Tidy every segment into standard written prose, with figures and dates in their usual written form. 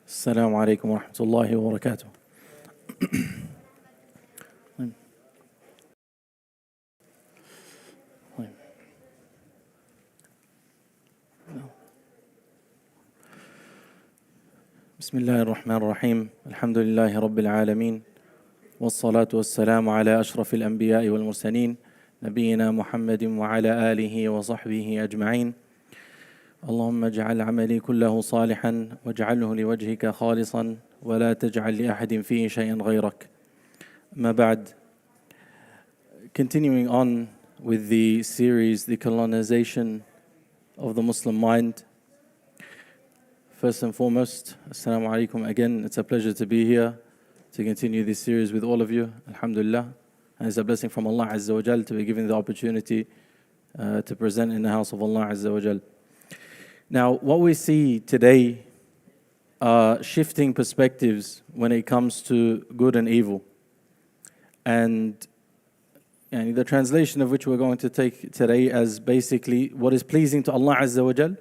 السلام عليكم ورحمة الله وبركاته. بسم الله الرحمن الرحيم. الحمد لله رب العالمين، والصلاة والسلام على أشرف الأنبياء والمرسلين نبينا محمد وعلى آله وصحبه أجمعين. اللهم اجعل عملي كله صالحا واجعله لوجهك خالصا ولا تجعل لأحد فيه شيئا غيرك. ما بعد. Continuing on with the series, The Colonization of the Muslim Mind. First and foremost, Assalamu alaikum again. It's a pleasure to be here to continue this series with all of you. Alhamdulillah. And it's a blessing from Allah Azza wa Jal to be given the opportunity to present in the house of Allah Azza wa Jal. Now, what we see today are shifting perspectives when it comes to good and evil. And the translation of which we're going to take today as basically what is pleasing to Allah Azza wa Jal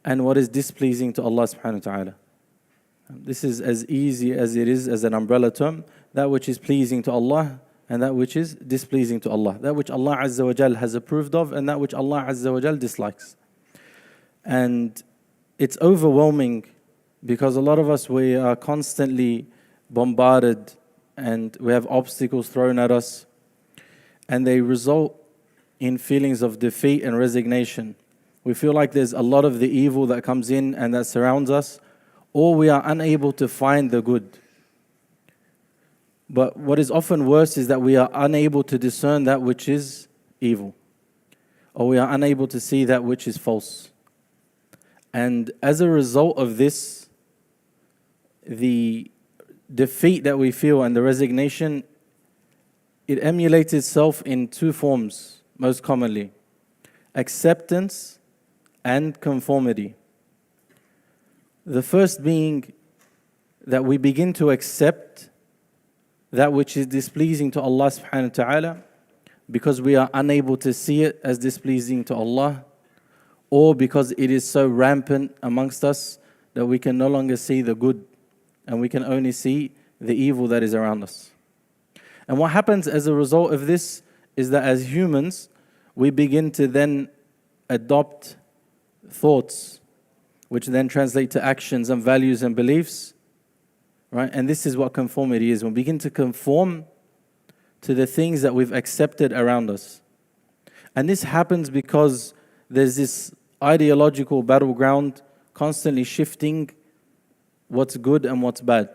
and what is displeasing to Allah subhanahu wa ta'ala. This is as easy as it is as an umbrella term, that which is pleasing to Allah and that which is displeasing to Allah. That which Allah Azza wa Jal has approved of and that which Allah Azza wa Jal dislikes. And it's overwhelming because a lot of us, we are constantly bombarded and we have obstacles thrown at us, and they result in feelings of defeat and resignation. We feel like there's a lot of the evil that comes in and that surrounds us, or we are unable to find the good. But what is often worse is that we are unable to discern that which is evil, or we are unable to see that which is false. And as a result of this, the defeat that we feel and the resignation, it emulates itself in two forms, most commonly: acceptance and conformity. The first being that we begin to accept that which is displeasing to Allah subhanahu wa ta'ala because we are unable to see it as displeasing to Allah, or because it is so rampant amongst us that we can no longer see the good and we can only see the evil that is around us. And what happens as a result of this is that as humans, we begin to then adopt thoughts, which then translate to actions and values and beliefs, right? And this is what conformity is. We begin to conform to the things that we've accepted around us. And this happens because there's this ideological battleground constantly shifting what's good and what's bad.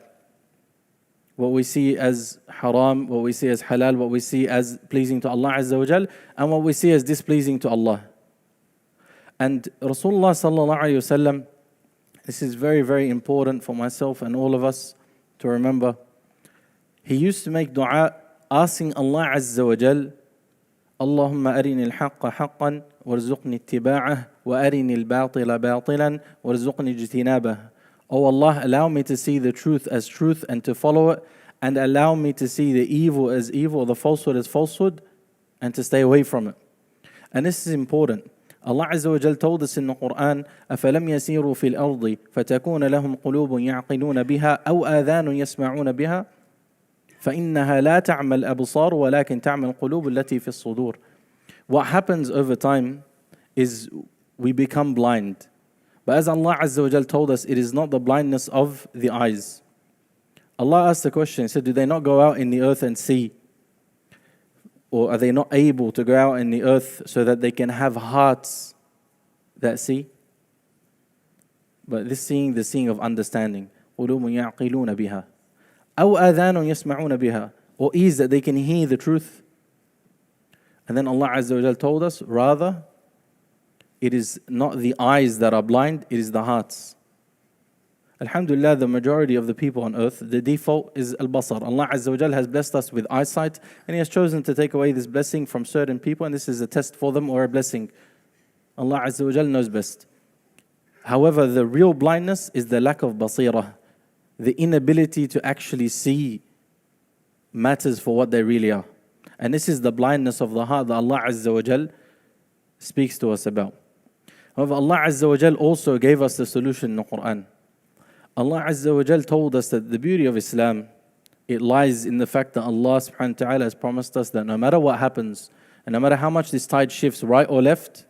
What we see as haram, what we see as halal, what we see as pleasing to Allah Azza wa Jal, and what we see as displeasing to Allah. And Rasulullah sallallahu alayhi wa sallam, this is very, very important for myself and all of us to remember. He used to make dua asking Allah Azza wa Jal, Allahumma arini al-haqqa haqqan warzuqni ittiba'ah wa arini al-batila batilan warzuqni ijtinabah. Oh Allah, allow me to see the truth as truth and to follow it, and allow me to see the evil as evil, or the falsehood as falsehood, and to stay away from it. And this is important. Allah Azza wa Jal told us in the Quran, أَفَلَمْ يَسِيرُوا فِي الْأَرْضِ فَتَكُونَ لَهُمْ قُلُوبٌ يَعْقِلُونَ بِهَا أَوْ آذَانٌ يَسْمَعُونَ بِهَا فَإِنَّهَا لَا تَعْمَى الْأَبْصَارُ وَلَكِنْ تَعْمَى الْقُلُوبُ الَّتِي فِي الصُّدُورِ. What happens over time is we become blind. But as Allah Azza wa Jal told us, it is not the blindness of the eyes. Allah asked the question, He said, do they not go out in the earth and see? Or are they not able to go out in the earth so that they can have hearts that see? But this seeing, the seeing of understanding. قُلُوبٌ يَعْقِلُونَ بِهَا أَوْ آذَانٌ يَسْمَعُونَ بِهَا, or ears that they can hear the truth. And then Allah Azza wa Jal told us, rather, it is not the eyes that are blind, it is the hearts. Alhamdulillah, the majority of the people on earth, the default is al-basar. Allah Azza wa Jal has blessed us with eyesight, and He has chosen to take away this blessing from certain people, and this is a test for them or a blessing. Allah Azza wa Jal knows best. However, the real blindness is the lack of basirah, the inability to actually see matters for what they really are. And this is the blindness of the heart that Allah Azza wa Jal speaks to us about. However, Allah Azza wa Jal also gave us the solution in the Quran. Allah Azza wa Jal told us that the beauty of Islam, it lies in the fact that Allah subhanahu wa ta'ala has promised us that no matter what happens, and no matter how much this tide shifts right or left,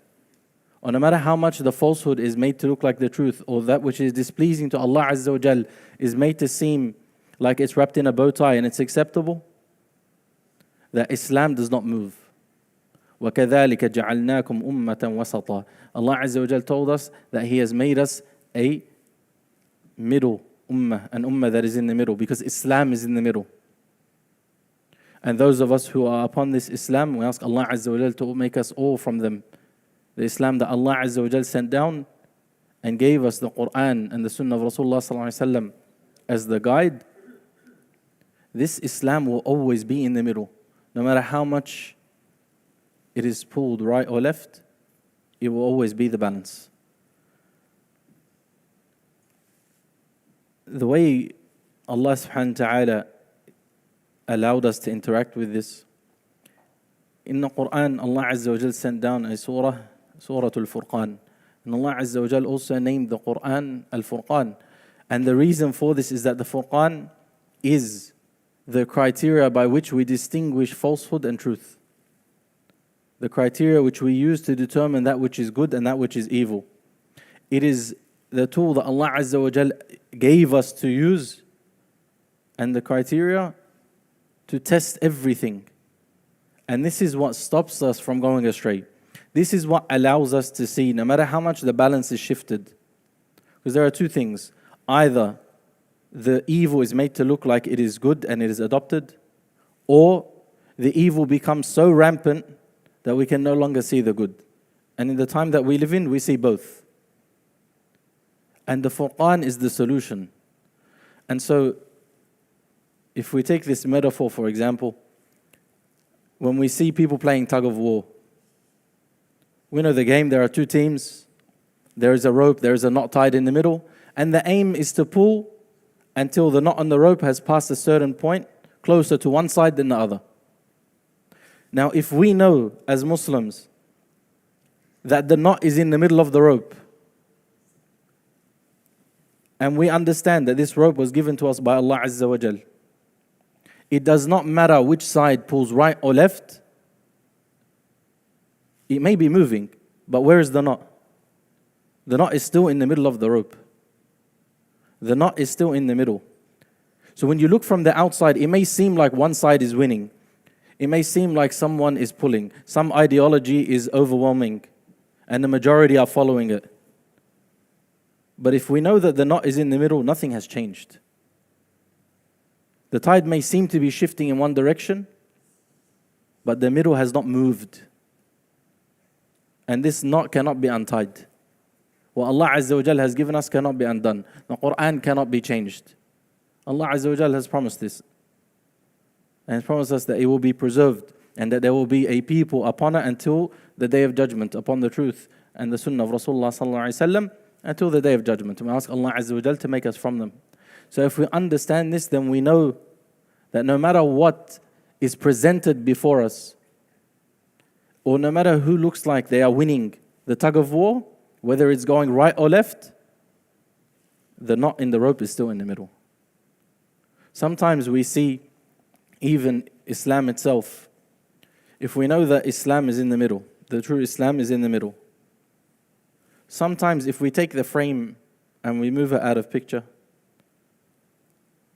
or no matter how much the falsehood is made to look like the truth, or that which is displeasing to Allah Azza wa Jal is made to seem like it's wrapped in a bow tie and it's acceptable, that Islam does not move. وَكَذَلِكَ جَعَلْنَاكُمْ أُمَّةً وَسَطًا. Allah Azza wa Jal told us that He has made us a middle ummah, an ummah that is in the middle, because Islam is in the middle. And those of us who are upon this Islam, we ask Allah Azza wa Jal to make us all from them. The Islam that Allah Azza wa Jal sent down and gave us the Quran and the Sunnah of Rasulullah sallallahu alaihi wasallam as the guide. This Islam will always be in the middle. No matter how much it is pulled right or left, it will always be the balance. The way Allah subhanahu wa ta'ala allowed us to interact with this, in the Quran, Allah Azza wa Jal sent down a surah, Surah Al-Furqan. And Allah Azza wa Jal also named the Quran Al-Furqan. And the reason for this is that the Furqan is the criteria by which we distinguish falsehood and truth. The criteria which we use to determine that which is good and that which is evil. It is the tool that Allah Azza wa Jal gave us to use, and the criteria to test everything. And this is what stops us from going astray. This is what allows us to see, no matter how much the balance is shifted. Because there are two things. Either the evil is made to look like it is good and it is adopted, or the evil becomes so rampant that we can no longer see the good. And in the time that we live in, we see both. And the Furqan is the solution. And so, if we take this metaphor, for example, when we see people playing tug of war, we know the game, there are two teams, there is a rope, there is a knot tied in the middle, and the aim is to pull until the knot on the rope has passed a certain point, closer to one side than the other. Now, if we know as Muslims that the knot is in the middle of the rope, and we understand that this rope was given to us by Allah Azza wa Jal, it does not matter which side pulls right or left. It may be moving, but where is the knot? The knot is still in the middle of the rope. The knot is still in the middle. So when you look from the outside, it may seem like one side is winning. It may seem like someone is pulling. Some ideology is overwhelming, and the majority are following it. But if we know that the knot is in the middle, nothing has changed. The tide may seem to be shifting in one direction, but the middle has not moved. And this knot cannot be untied. What Allah Azza wa Jal has given us cannot be undone. The Quran cannot be changed. Allah Azza wa Jal has promised this. And He promised us that it will be preserved and that there will be a people upon it until the day of judgment, upon the truth and the sunnah of Rasulullah sallallahu alaihi wasallam, until the day of judgment. And we ask Allah Azza wa Jal to make us from them. So if we understand this, then we know that no matter what is presented before us, or no matter who looks like they are winning the tug of war, whether it's going right or left, the knot in the rope is still in the middle. Sometimes we see even Islam itself. If we know that Islam is in the middle, the true Islam is in the middle. Sometimes if we take the frame and we move it out of picture,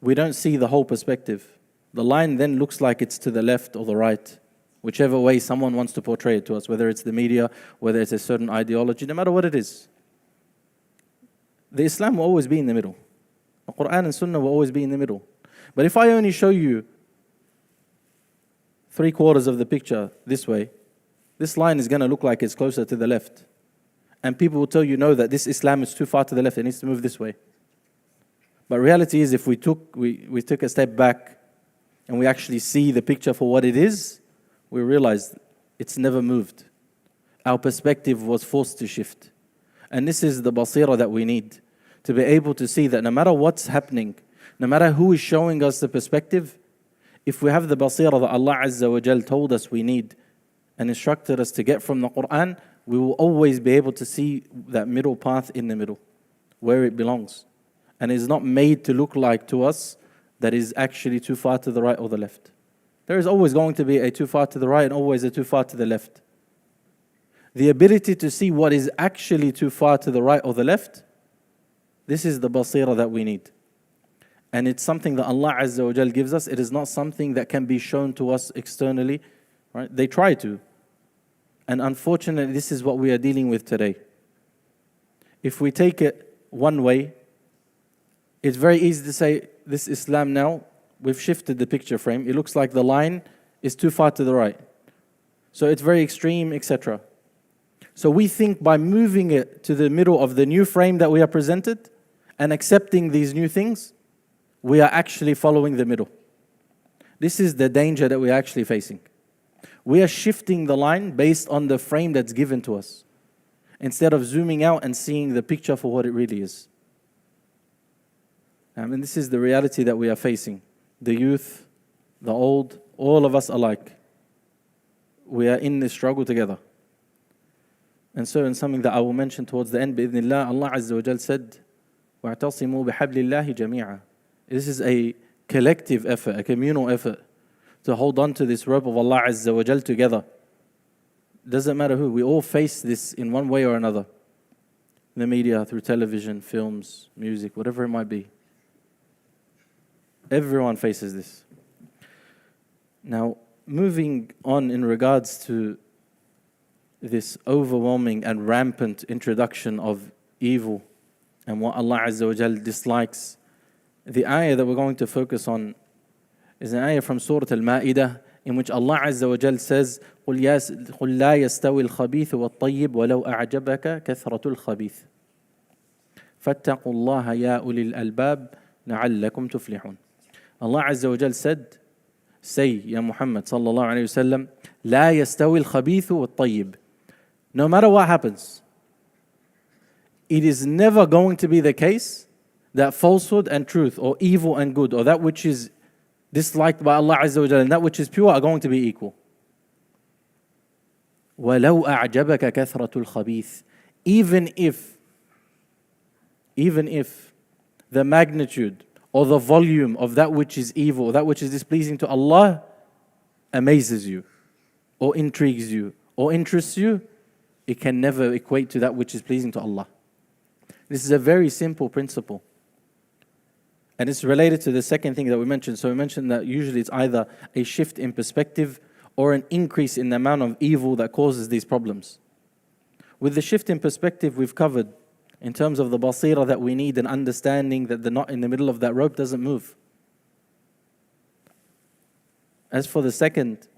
we don't see the whole perspective. The line then looks like it's to the left or the right, whichever way someone wants to portray it to us, whether it's the media, whether it's a certain ideology, no matter what it is. The Islam will always be in the middle. The Quran and Sunnah will always be in the middle. But if I only show you 3/4 of the picture this way, this line is going to look like it's closer to the left. And people will tell you, no, that this Islam is too far to the left, it needs to move this way. But reality is, if we took a step back and we actually see the picture for what it is, we realize it's never moved. Our perspective was forced to shift. And this is the basira that we need, to be able to see that no matter what's happening, no matter who is showing us the perspective, if we have the basira that Allah Azza wa Jal told us we need and instructed us to get from the Quran, we will always be able to see that middle path in the middle, where it belongs. and is not made to look like to us that is actually too far to the right or the left. There is always going to be a too far to the right and always a too far to the left. The ability to see what is actually too far to the right or the left, this is the basira that we need. And it's something that Allah Azza wa Jal gives us. It is not something that can be shown to us externally. Right? They try to. And unfortunately, this is what we are dealing with today. If we take it one way, it's very easy to say, this Islam now, we've shifted the picture frame. It looks like the line is too far to the right. So it's very extreme, etc. So we think by moving it to the middle of the new frame that we are presented and accepting these new things, we are actually following the middle. This is the danger that we are actually facing. We are shifting the line based on the frame that's given to us, instead of zooming out and seeing the picture for what it really is. And this is the reality that we are facing. The youth, the old, all of us alike. We are in this struggle together. And so in something that I will mention towards the end, بإذن Allah Azza wa Jal said, وَاعْتَصِمُوا بِحَبْلِ اللَّهِ جَمِيعًا. This is a collective effort, a communal effort, to hold on to this rope of Allah Azza wa Jal together. Doesn't matter who, we all face this in one way or another. In the media, through television, films, music, whatever it might be. Everyone faces this. Now, moving on in regards to this overwhelming and rampant introduction of evil and what Allah Azza wa Jal dislikes, the ayah that we're going to focus on is an ayah from Surah Al-Ma'idah, in which Allah Azza wa Jal says, قُلْ لَا يَسْتَوِي الْخَبِيثُ وَالطَّيِّبُ وَلَوْ أَعْجَبَكَ كَثْرَةُ الْخَبِيثِ فَاتَّقُوا اللَّهَ يَا أُولِي الْأَلْبَابِ لَعَلَّكُمْ تُفْلِحُونَ. Allah Azza wa Jal said, say, Ya Muhammad sallallahu alayhi wa sallam, لَا يَسْتَوِي الْخَبِيثُ وَالطَّيِّبُ. No matter what happens, it is never going to be the case that falsehood and truth, or evil and good, or that which is disliked by Allah Azza wa Jal and that which is pure are going to be equal. وَلَوْ أَعْجَبَكَ كَثْرَةُ الْخَبِيثِ. Even if the magnitude or the volume of that which is evil, that which is displeasing to Allah, amazes you, or intrigues you, or interests you, it can never equate to that which is pleasing to Allah. This is a very simple principle. And it's related to the second thing that we mentioned. So we mentioned that usually it's either a shift in perspective or an increase in the amount of evil that causes these problems. With the shift in perspective, we've covered in terms of the basira that we need, and understanding that the knot in the middle of that rope doesn't move. As for the second,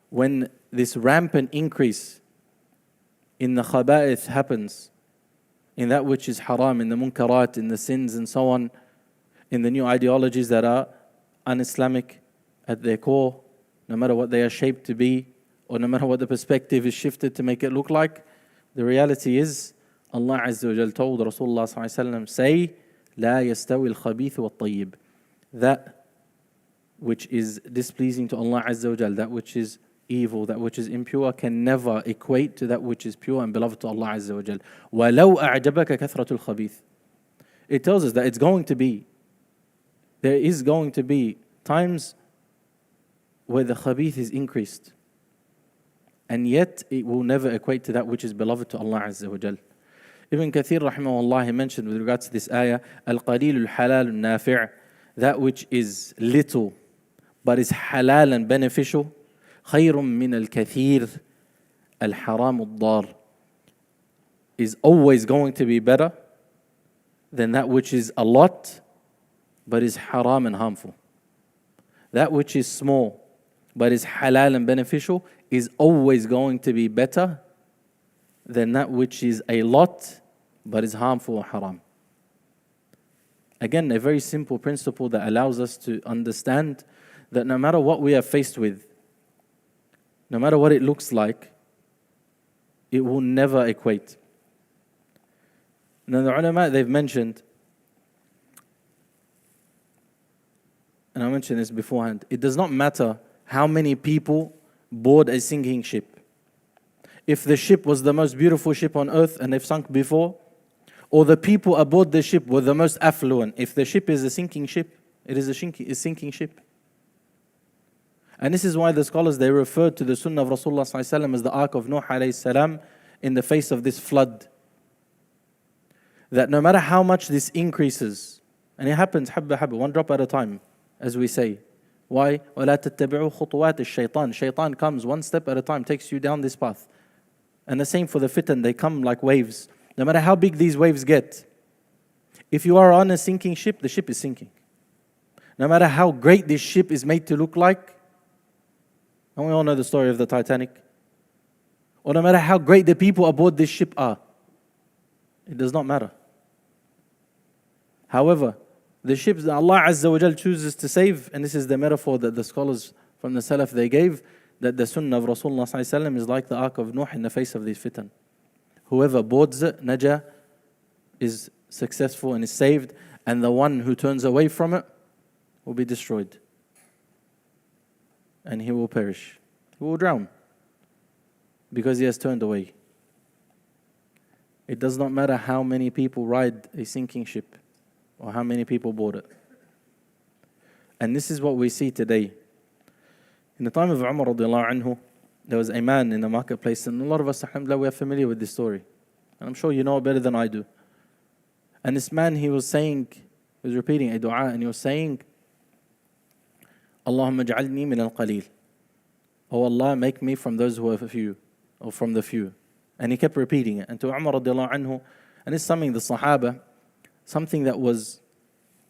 when this rampant increase in the khaba'ith happens, in that which is haram, in the munkarat, in the sins and so on, in the new ideologies that are un-Islamic at their core, no matter what they are shaped to be, or no matter what the perspective is shifted to make it look like, the reality is, Allah Azza wa Jal told Rasulullah sallallahu alaihi wasallam, say, لا يستوي الخبيث والطيب. That which is displeasing to Allah Azza wa Jal, that which is evil, that which is impure, can never equate to that which is pure and beloved to Allah Azza wa Jal. وَلَوْ أَعْجَبَكَ كَثْرَةُ الْخَبِيثِ. It tells us that there is going to be times where the khabith is increased, and yet it will never equate to that which is beloved to Allah Azza wa Jal. Ibn Kathir rahimahullah mentioned with regards to this ayah, al-qalil al-halal al-nafi', that which is little but is halal and beneficial, خير من الكثير الحرام الضار, is always going to be better than that which is a lot but is haram and harmful. That which is small but is halal and beneficial is always going to be better than that which is a lot but is harmful or haram. Again, a very simple principle that allows us to understand that no matter what we are faced with, no matter what it looks like, it will never equate. Now the ulama, they've mentioned, and I mentioned this beforehand, it does not matter how many people board a sinking ship. If the ship was the most beautiful ship on earth and they've sunk before, or the people aboard the ship were the most affluent. If the ship is a sinking ship, it is a sinking ship. And this is why the scholars, they referred to the sunnah of Rasulullah ﷺ as the ark of Nuh alayhi salam in the face of this flood. That no matter how much this increases, and it happens habba habba, one drop at a time, as we say. Why? وَلَا تَتَّبِعُوا خُطُوَاتِ الشَّيْطَانِ. Shaitan comes one step at a time, takes you down this path. And the same for the fitan, they come like waves. No matter how big these waves get, if you are on a sinking ship, the ship is sinking. No matter how great this ship is made to look like, and we all know the story of the Titanic, or no matter how great the people aboard this ship are, it does not matter. However, the ships that Allah Azza wa Jal chooses to save, and this is the metaphor that the scholars from the Salaf they gave, that the sunnah of Rasulullah sallallahu alaihi wasallam is like the ark of Nuh in the face of these fitan. Whoever boards it, najah, is successful and is saved, and the one who turns away from it will be destroyed. And he will perish. He will drown because he has turned away. It does not matter how many people ride a sinking ship or how many people board it. And this is what we see today. In the time of Umar radiallahu anhu, there was a man in the marketplace, and a lot of us, alhamdulillah, we are familiar with this story. And I'm sure you know it better than I do. And this man, he was repeating a dua, and he was saying, Allahumma ja'alni min al-qaleel. Oh Allah, make me from those who are few, or from the few. And he kept repeating it. And to Umar radiallahu anhu, and it's something the Sahaba, something that was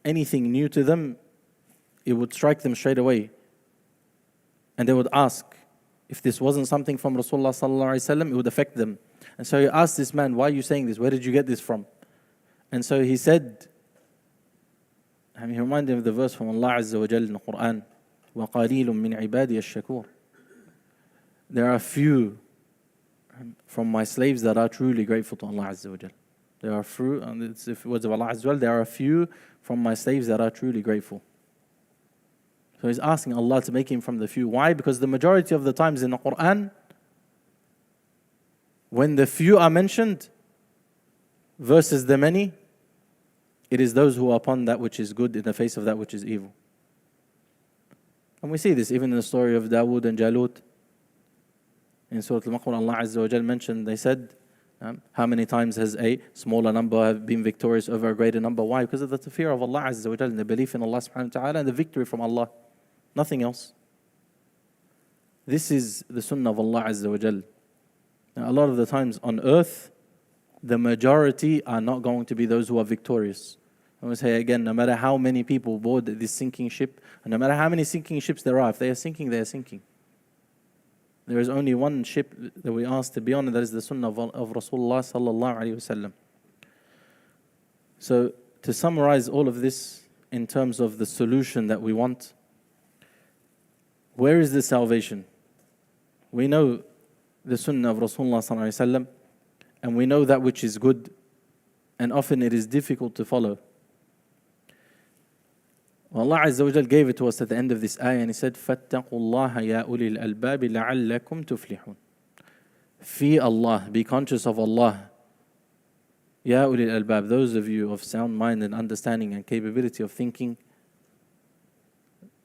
anything new to them, it would strike them straight away. And they would ask, if this wasn't something from Rasulullah sallallahu alaihi wasallam, it would affect them. And so he asked this man, why are you saying this? Where did you get this from? And so he said, he reminded him of the verse from Allah Azza wa Jal in the Quran, وَقَلِيلٌ مِّنْ عِبَادِيَ الشَّكُورِ. There are few from my slaves that are truly grateful to Allah Azza wa Jal. There are few, and it's the words of Allah Azza wa Jal, there are few from my slaves that are truly grateful. So he's asking Allah to make him from the few. Why? Because the majority of the times in the Quran, when the few are mentioned versus the many, it is those who are upon that which is good in the face of that which is evil. And we see this even in the story of Dawood and Jalut. In Surah Al-Baqarah, Allah Azza wa Jal mentioned, they said, how many times has a smaller number been victorious over a greater number? Why? Because of the fear of Allah Azza wa Jal and the belief in Allah subhanahu wa ta'ala and the victory from Allah. Nothing else. This is the sunnah of Allah Azza wa Jal. Now, a lot of the times on earth, the majority are not going to be those who are victorious. I want to say again, no matter how many people board this sinking ship, and no matter how many sinking ships there are, if they are sinking, they are sinking. There is only one ship that we ask to be on, and that is the sunnah of Rasulullah sallallahu alaihi wasallam. So, to summarize all of this in terms of the solution that we want, where is the salvation? We know the sunnah of Rasulullah sallallahu alaihi wasallam, and we know that which is good, and often it is difficult to follow. Allah Azza wa Jal gave it to us at the end of this ayah, and He said, فَاتَّقُوا اللَّهَ يَا أُولِي الْأَلْبَابِ لَعَلَّكُمْ تُفْلِحُونَ. Fear Allah, be conscious of Allah. Ya ulil albab, those of you of sound mind and understanding and capability of thinking,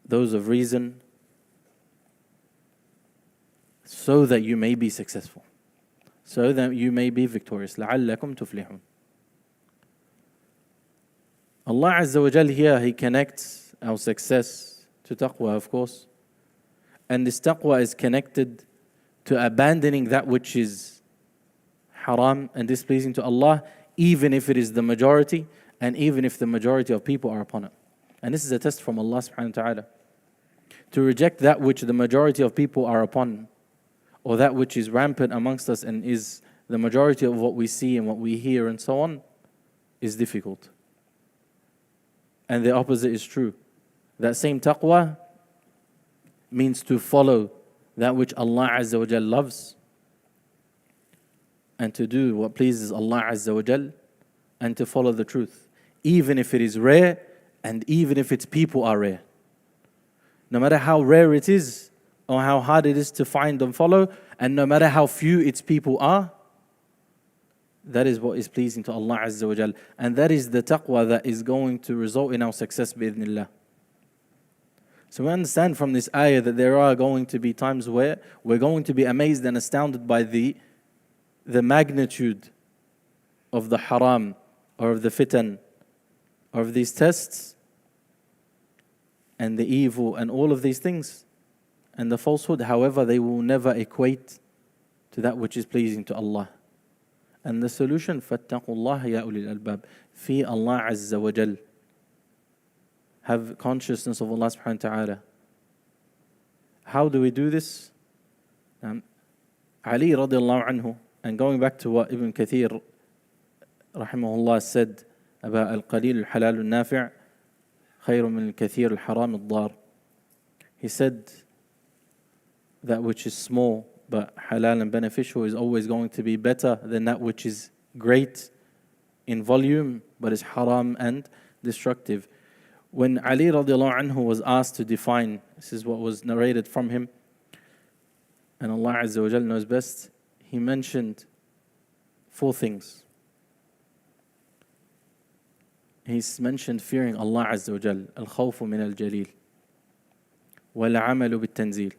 those of reason, so that you may be successful, so that you may be victorious. لَعَلَّكُمْ تُفْلِحُونَ. Allah Azza wa Jal here, He connects our success to taqwa, of course. And this taqwa is connected to abandoning that which is haram and displeasing to Allah, even if it is the majority, and even if the majority of people are upon it. And this is a test from Allah subhanahu wa ta'ala. To reject that which the majority of people are upon, or that which is rampant amongst us and is the majority of what we see and what we hear and so on, is difficult. And the opposite is true. That same taqwa means to follow that which Allah Azza wa Jal loves, and to do what pleases Allah Azza wa Jal, and to follow the truth, even if it is rare and even if its people are rare. No matter how rare it is or how hard it is to find and follow, and no matter how few its people are, That is what is pleasing to Allah Azza wa Jal. And that is the taqwa that is going to result in our success bi'idhnillah. So we understand from this ayah that there are going to be times where we're going to be amazed and astounded by the magnitude of the haram or of the fitan or of these tests and the evil and all of these things and the falsehood. However, they will never equate to that which is pleasing to Allah. And the solution, فَاتَّقُوا اللَّهَ يَا أُولِي الْأَلْبَابِ, fear Allah Azza wa Jal. Have consciousness of Allah subhanahu wa ta'ala. How do we do this? Ali radiallahu anhu, and going back to what Ibn Kathir rahimahullah said about al-qalil al-halal al-nafi' khayr min al-kathir al-haram al-dar. He said that which is small but halal and beneficial is always going to be better than that which is great in volume but is haram and destructive. When Ali radiallahu anhu was asked to define, this is what was narrated from him, and Allah Azza wa Jal knows best, he mentioned 4 things. He's mentioned fearing Allah Azza wa Jal, al-khawfu min al-jalil, wal-amalu bit-tanzil.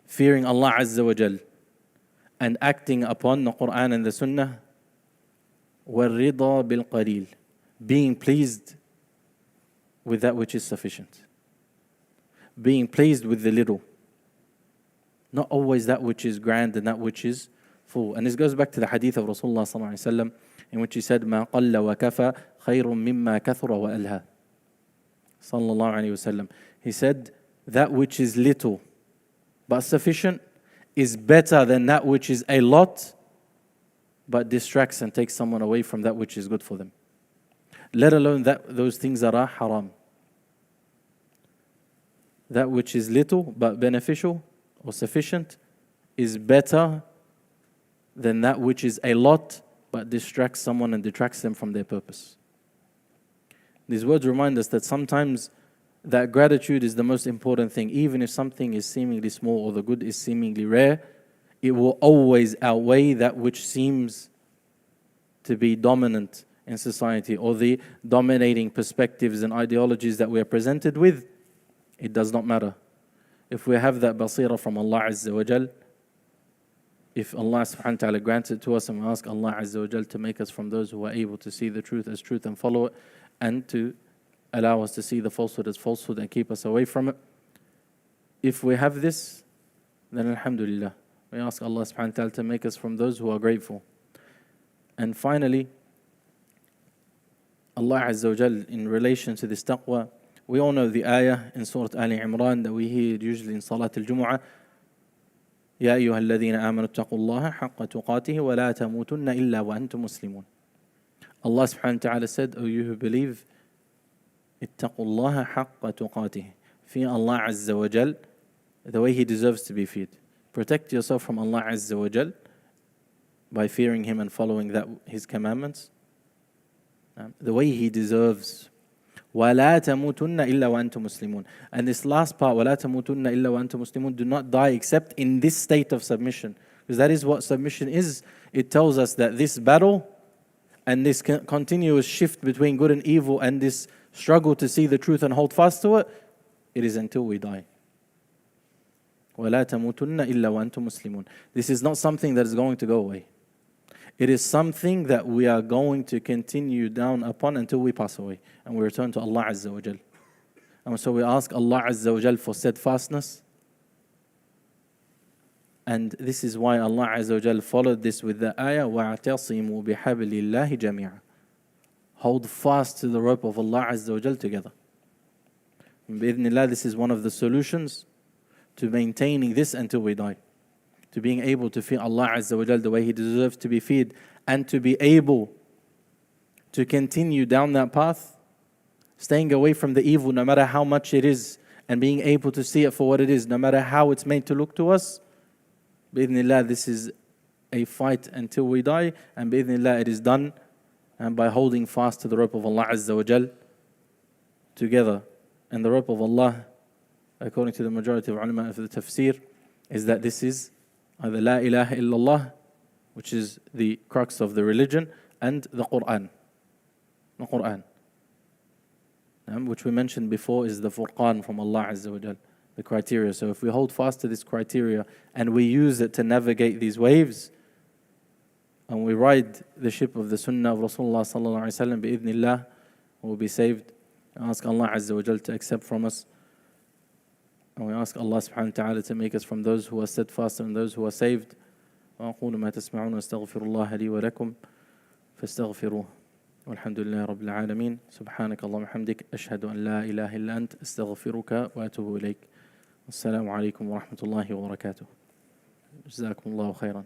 Fearing Allah Azza wa Jal and acting upon the Quran and the Sunnah, wal-rida bil-qalil, being pleased with that which is sufficient. Being pleased with the little. Not always that which is grand and that which is full. And this goes back to the hadith of Rasulullah sallallahu alaihi wasallam, in which he said, مَا قَلَّ وَكَفَى خَيْرٌ مِمَّا كَثُرَ وَأَلْهَى. Sallallahu alaihi wasallam. He said, that which is little but sufficient is better than that which is a lot but distracts and takes someone away from that which is good for them. Let alone that those things are haram. That which is little but beneficial or sufficient is better than that which is a lot but distracts someone and detracts them from their purpose. These words remind us that sometimes that gratitude is the most important thing. Even if something is seemingly small or the good is seemingly rare, it will always outweigh that which seems to be dominant in society or the dominating perspectives and ideologies that we are presented with. It does not matter. If we have that basira from Allah Azza wa Jal, if Allah subhanahu wa ta'ala grants it to us, and we ask Allah Azza wa Jal to make us from those who are able to see the truth as truth and follow it, and to allow us to see the falsehood as falsehood and keep us away from it. If we have this, then alhamdulillah, we ask Allah subhanahu wa ta'ala to make us from those who are grateful. And finally, Allah Azza wa Jal, in relation to this taqwa, we all know the ayah in Surah Ali Imran that we hear usually in Salat al-Jumu'ah. يا أيها الذين آمنوا اتقوا الله حق تقاته ولا تموتن إلا وأنتم مسلمون. Allah subhanahu wa ta'ala said, O you who believe, اتقوا الله حق تقاته. Fear Allah Azza wa Jal the way He deserves to be feared. Protect yourself from Allah Azza wa Jal by fearing Him and following His commandments the way He deserves. وَلَا تَمُوتُنَّ إِلَّا وَأَنْتُمْ مُسْلِمُونَ. And this last part, وَلَا تَمُوتُنَّ إِلَّا وَأَنْتُمْ مُسْلِمُونَ, do not die except in this state of submission. Because that is what submission is. It tells us that this battle and this continuous shift between good and evil and this struggle to see the truth and hold fast to it, it is until we die. وَلَا تَمُوتُنَّ إِلَّا وَأَنْتُمْ مُسْلِمُونَ. This is not something that is going to go away. It is something that we are going to continue down upon until we pass away and we return to Allah Azza wa Jal. And so we ask Allah Azza wa Jal for steadfastness. And this is why Allah Azza wa Jal followed this with the ayah, وَاعْتَصِمُوا بِحَبْلِ اللَّهِ جَمِيعًا. Hold fast to the rope of Allah Azza wa Jal together. And bi'idhnillah, this is one of the solutions to maintaining this until we die. To being able to fear Allah Azza wa Jal the way He deserves to be feared, and to be able to continue down that path, staying away from the evil no matter how much it is, and being able to see it for what it is, no matter how it's made to look to us. Bi'idhnillah, this is a fight until we die, and bi'idhnillah it is done and by holding fast to the rope of Allah Azza wa Jal together. And the rope of Allah, according to the majority of ulama of the tafsir, is that this is either La ilaha illallah which is the crux of the religion, and the Quran. The Quran, which we mentioned before, is the Furqan from Allah Azza wa Jal, the criteria. So if we hold fast to this criteria and we use it to navigate these waves, and we ride the ship of the Sunnah of Rasulullah sallallahu alaihi wasallam, bi'idhnillah, we'll be saved. I ask Allah Azza wa Jal to accept from us. And we ask Allah subhanahu wa ta'ala to make us from those who are steadfast and those who are saved. وأقول ما تسمعون واستغفر الله لي ولكم فاستغفروه والحمد لله رب العالمين سبحانك اللهم وبحمدك أشهد أن لا إله إلا أنت أستغفرك وأتوب إليك. السلام عليكم ورحمة الله وبركاته. جزاكم الله خيرا.